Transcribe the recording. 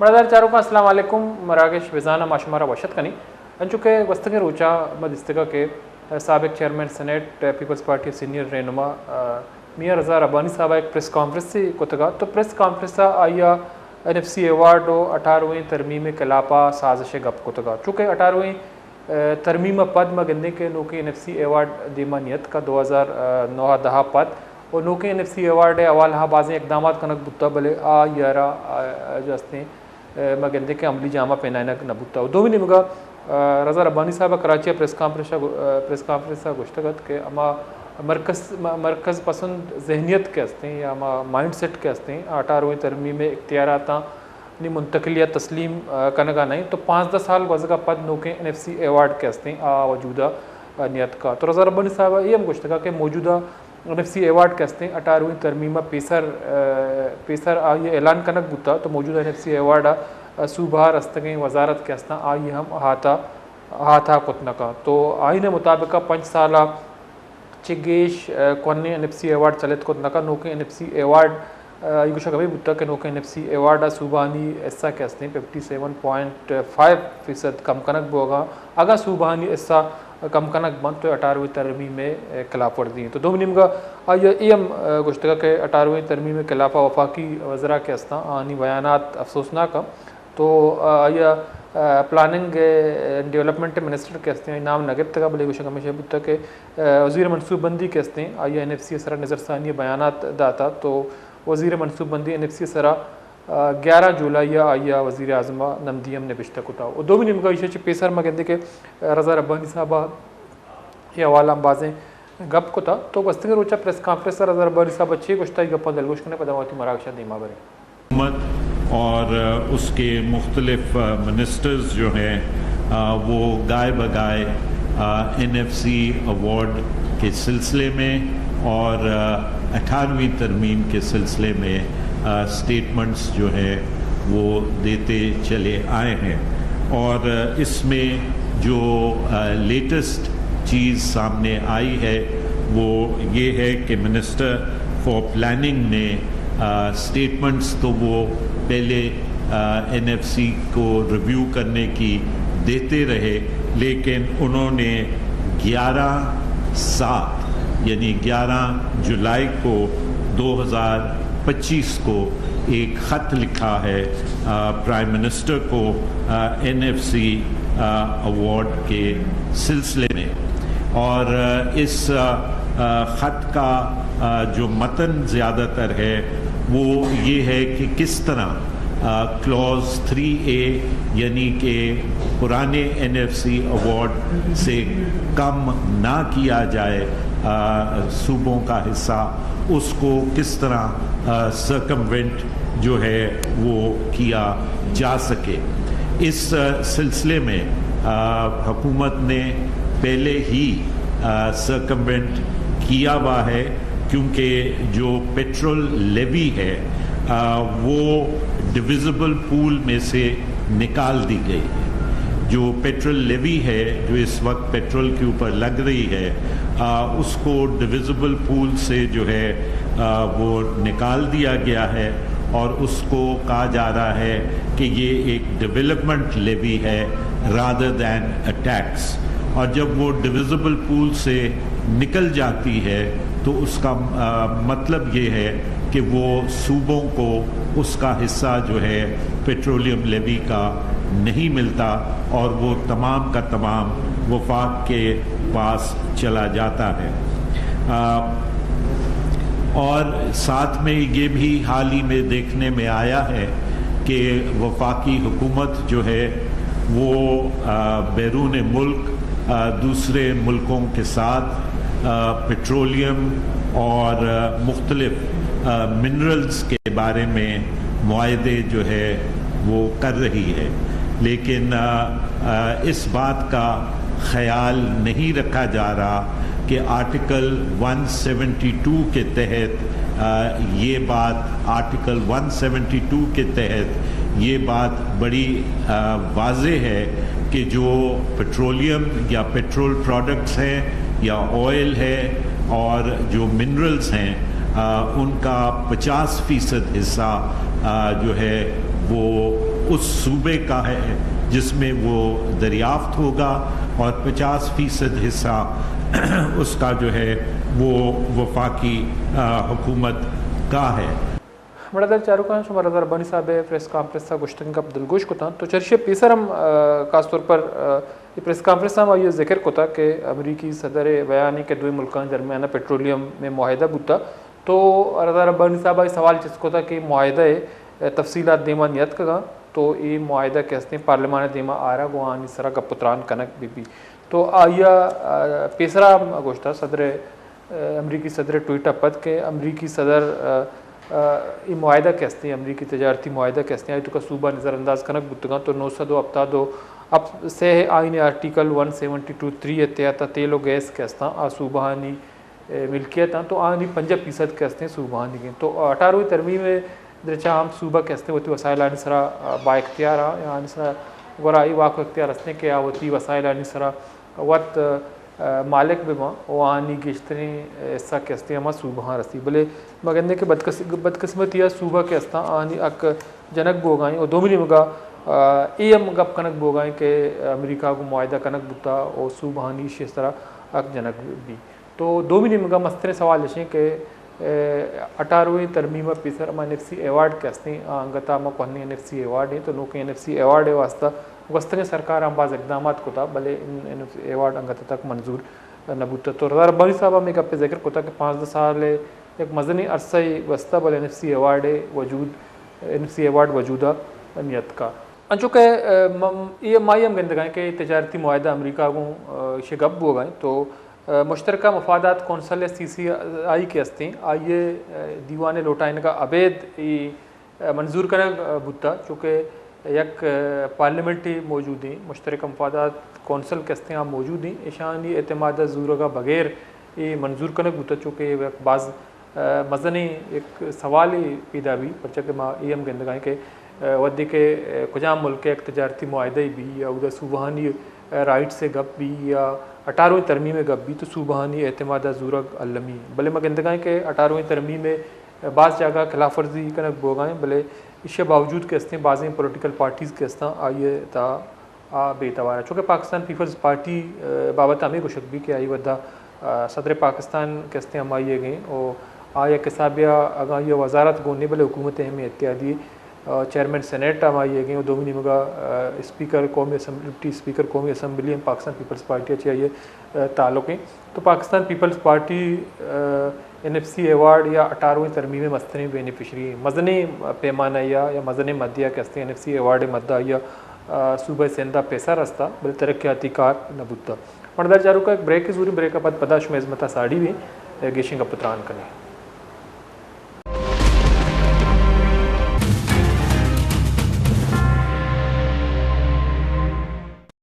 برادر چاروں کا السلام علیکم مراکش وزانہ معشمارہ وشت کنی انچوکے وستگے روچا مدستگا کے سابق chairman senate Peoples Party senior رہنما میاں رضا ربانی صاحب ایک پریس کانفرنس سے کتگا تو پریس کانفرنس آیا NFC ایوارڈ و 18ویں ترمیم کلاپا سازش گپ کتگا چونکہ 18ویں ترمیم پد مگندے کے نوکے NFC ایوارڈ دیما نیت کا 2009-10 پد اور نوکے NFC ایوارڈ اول ہاں بازیں اقدامات کنک بتا بلے یارا جو ہستے مگندے کے عملی جامع پہنائنا نبوتا دومی نمگا رضا ربانی صاحب کراچی پریس کانفرنس گشتگت کہ اما مرکز پسند ذہنیت کے ہستے ہیں یا اما مائنڈ سیٹ کے ہستے ہیں 18ویں ترمیم اختیارات منتقلیت تسلیم کنگا نہیں تو 5-10 سال گزگا پد نوکے NFC ایوارڈ کے ہستے ہیں وجودہ نیت کا تو رضا ربانی صاحب یہ ہم گشتگا کہ موجودہ NFC ایوارڈ کے ہستے ہیں 18ویں ترمیمہ پیسر آئیے اعلان کنک بتا تو موجودہ NFC ایوارڈ صوبہ رستگیں وزارت کے ہستا آئیے ہم ہاتھا کتنکا تو آئین مطابقہ 5 سالہ چگیش کونے NFC ایوارڈ چلت کتنکا نوکے NFC ایوارڈ یہ کچھ کبھی بتا کہ نوکے NFC ایوارڈ صوبانی ایسا کے ہستے ہیں 57.5% کم کنک بوگا اگا صوبانی ایسا کم کنک بند تو 18ویں ترمیم میں خلاف ورزی ہیں تو دو منیم کا آیا ایم گشتگا کہ 18ویں ترمیم میں خلاف وفاقی وزراء کے ہستا آنی بیانات افسوسناک تو آیا پلاننگ ڈیولپمنٹ منسٹر کے ہستے ہیں نام نگب تک بلے گوشہ ہمیشہ بتا کہ وزیر منصوب بندی کے ہستے ہیں آیا NFC سرا نظر ثانی بیانات داتا تو وزیر منصوب بندی NFC سرا 11 جولائی آیا وزیر اعظم نمدیم نے بشتہ کتا اور دو منیم کا ایشہ پیسر مگندے کہ رضا ربانی صاحبہ یہ حوالہ بازیں گپ کتا تو بستگے روچا پریس کانفرنس رضا ربانی صاحب اچھی گشتہ گپا دلگوش کرنے پداماتی مراکشہ دیما برے حکومت اور اس کے مختلف منسٹرز جو ہیں وہ گائے بگائے NFC ایوارڈ کے سلسلے میں اور 18ویں ترمیم کے سلسلے میں سٹیٹمنٹس جو ہیں وہ دیتے چلے آئے ہیں اور اس میں جو لیٹسٹ چیز سامنے آئی ہے وہ یہ ہے کہ منسٹر فار پلاننگ نے سٹیٹمنٹس تو وہ پہلے NFC کو ریویو کرنے کی دیتے رہے لیکن انہوں نے 11/7 یعنی 11 جولائی کو 2025 کو ایک خط لکھا ہے پرائم منسٹر کو NFC ایوارڈ کے سلسلے میں اور اس خط کا جو متن زیادہ تر ہے وہ یہ ہے کہ کس طرح کلوز 3A یعنی کہ پرانے NFC ایوارڈ سے کم نہ کیا جائے صوبوں کا حصہ اس کو کس طرح سرکموینٹ جو ہے وہ کیا جا سکے اس سلسلے میں حکومت نے پہلے ہی سرکموینٹ کیا ہوا ہے کیونکہ جو پیٹرول لیوی ہے وہ ڈویزبل پول میں سے نکال دی گئی ہے جو پیٹرول لیوی ہے جو اس وقت پیٹرول کے اوپر لگ رہی ہے اس کو ڈویزبل پول سے جو ہے وہ نکال دیا گیا ہے اور اس کو کہا جا رہا ہے کہ یہ ایک ڈیولپمنٹ لیوی ہے رادر دین اے ٹیکس اور جب وہ ڈویزبل پول سے نکل جاتی ہے تو اس کا مطلب یہ ہے کہ وہ صوبوں کو اس کا حصہ جو ہے پیٹرولیم لیوی کا نہیں ملتا اور وہ تمام کا تمام وفاق کے پاس چلا جاتا ہے اور ساتھ میں یہ بھی حال ہی میں دیکھنے میں آیا ہے کہ وفاقی حکومت جو ہے وہ بیرون ملک دوسرے ملکوں کے ساتھ پیٹرولیم اور مختلف منرلز کے بارے میں معاہدے جو ہے وہ کر رہی ہے لیکن اس بات کا خیال نہیں رکھا جا رہا کہ آرٹیکل 172 کے تحت یہ بات آرٹیکل 172 کے تحت یہ بات بڑی واضح ہے کہ جو پیٹرولیم یا پیٹرول پروڈکٹس ہیں یا آئل ہے اور جو منرلز ہیں ان کا 50% حصہ جو ہے وہ اس صوبے کا ہے جس میں وہ دریافت ہوگا اور 50% حصہ اس کا جو ہے وہ وفاقی حکومت کا ہے. بڑا در چارو کان شمار ہزار بانی صاحب پریس کانفرنس تھا گشتن کا دلگوش کو تھا تو چرشی پیسر ہم خاص طور پر یہ پریس کانفرنس میں یہ ذکر کو تھا کہ امریکی صدر بیانی کے دوئی ملکان درمیانہ پیٹرولیم میں معاہدہ بوتا تو ہزار بانی صاحب سوال جس کو تھا کہ معاہدہ تفصیلات دیما نیت کا تو یہ معاہدہ کہتے ہیں پارلیمان دیما آرہ گوان اس طرح کا پتران کنک بی تو آیا پیسرا گوشتا صدر امریکی صدر ٹویٹر پد کے امریکی صدر یہ معاہدہ کہتے ہیں امریکی تجارتی معاہدہ کہتے ہیں تو کا صوبہ نظر انداز کنک بتگاں تو 902 ابتا اب سے آئین آرٹیکل 172(3) اتحاد تیل و گیس کہتے ہیں صوبہانی ملکیت ہیں تو آنی 5% کہتے ہیں صوبہانی گئیں تو 18ویں ترمیم میں درچہ ہم صوبہ کہتے ہیں وہ تی وسائل آنی سرا با اختیار ہیں آنی سرا گورائی واقع اختیار رسنے کے آوتی وسائل آنی سرا وقت مالک بما وہ آنی گشتری ایسا کہتے ہیں ہمیں صوبہ رسی بلے مگندے کے بدقسمت یا صوبہ کہتے ہیں آنی اک جنک بوگائیں اور دومنی مگا ایم گپ کنک بوگائیں کہ امریکہ کو معاہدہ کنک بتا اور صوبہانی اس طرح اک جنک بھی تو دومنی مگا مستر سوال لشیں کہ 18ویں ترمیم پیسر ہم NFC ایوارڈ کہتے ہیں انگتا ہم کوہنی NFC ایوارڈ ہیں تو نوکے NFC ایوارڈ ہے واسطہ وستنگ سرکار ہم بعض اقدامات کو تھا بلے ان ایوارڈ انگتا تک منظور نبوتا تو رضا ربانی صاحب ہم ایک اپنے ذکر کو تھا کہ 5 سال ایک مزنی عرصہ وسطہ بلے NFC ایوارڈ وجود NFC ایوارڈ وجودہ نیت کا انچو کہ یہ مائی ہم گندگائیں کہ تجارتی معاہدہ امریکہ کو شگب ہو گئیں تو مشترکہ مفادات کونسل CCI کے ہستے ہیں آئیے دیوان لوٹائن کا عبید منظور کنک بتا چونکہ یک پارلیمنٹی موجود ہیں مشترکہ مفادات کونسل کے ہستے ہیں موجود ہیں اشانی اعتماد زورگا بغیر یہ منظور کنک بتا چونکہ بعض مزنی ایک سوالی پیدا بھی پرچہ کہ ماں ہم گندگائیں کہ ودی کے کجام ملک ایک تجارتی معاہدہ بھی یا ادھر صوبہانی رائٹ سے گپ بھی یا 18ویں ترمیم میں گپ بھی تو صوبہانی اعتماد زورگ علمی بلے میں گندگائیں کہ 18ویں ترمیم میں بعض جگہ خلاف ورزی کنک بوگائیں بلے اس کے باوجود کے ہستے ہیں بعض پولیٹیکل پارٹیز کے ہستیں آئیے تا بے توار ہے چونکہ پاکستان پیپلز پارٹی بابت ہمیں گوشک بھی کہ آئی ودا صدر پاکستان کے ہستے ہم آئیے گئیں اور آیا کسابیہ اگاں یہ وزارت گونے بلے حکومت اہم اتحادی چیئرمین سینیٹ ہم آئیے گئیں اور دومنی مگا اسپیکر قومی اسمبلی اسپیکر قومی اسمبلی پاکستان پیپلز پارٹی چاہیے تعلق ہیں تو پاکستان پیپلز پارٹی NFC ایوارڈ یا 18ویں ترمیم مستنی بینیفیشری مزنی پیمانہ یا مزنی مدیہ کہتے ہیں NFC ایوارڈ مدہ یا صوبہ سندھا پیسہ رستہ بل ترقیاتی کار نبوتا مردار چاروں کا ایک بریک کی ضروری بریک کا بعد پدا شمیز متا ساڑی بھی گیشنگ کا پتران کریں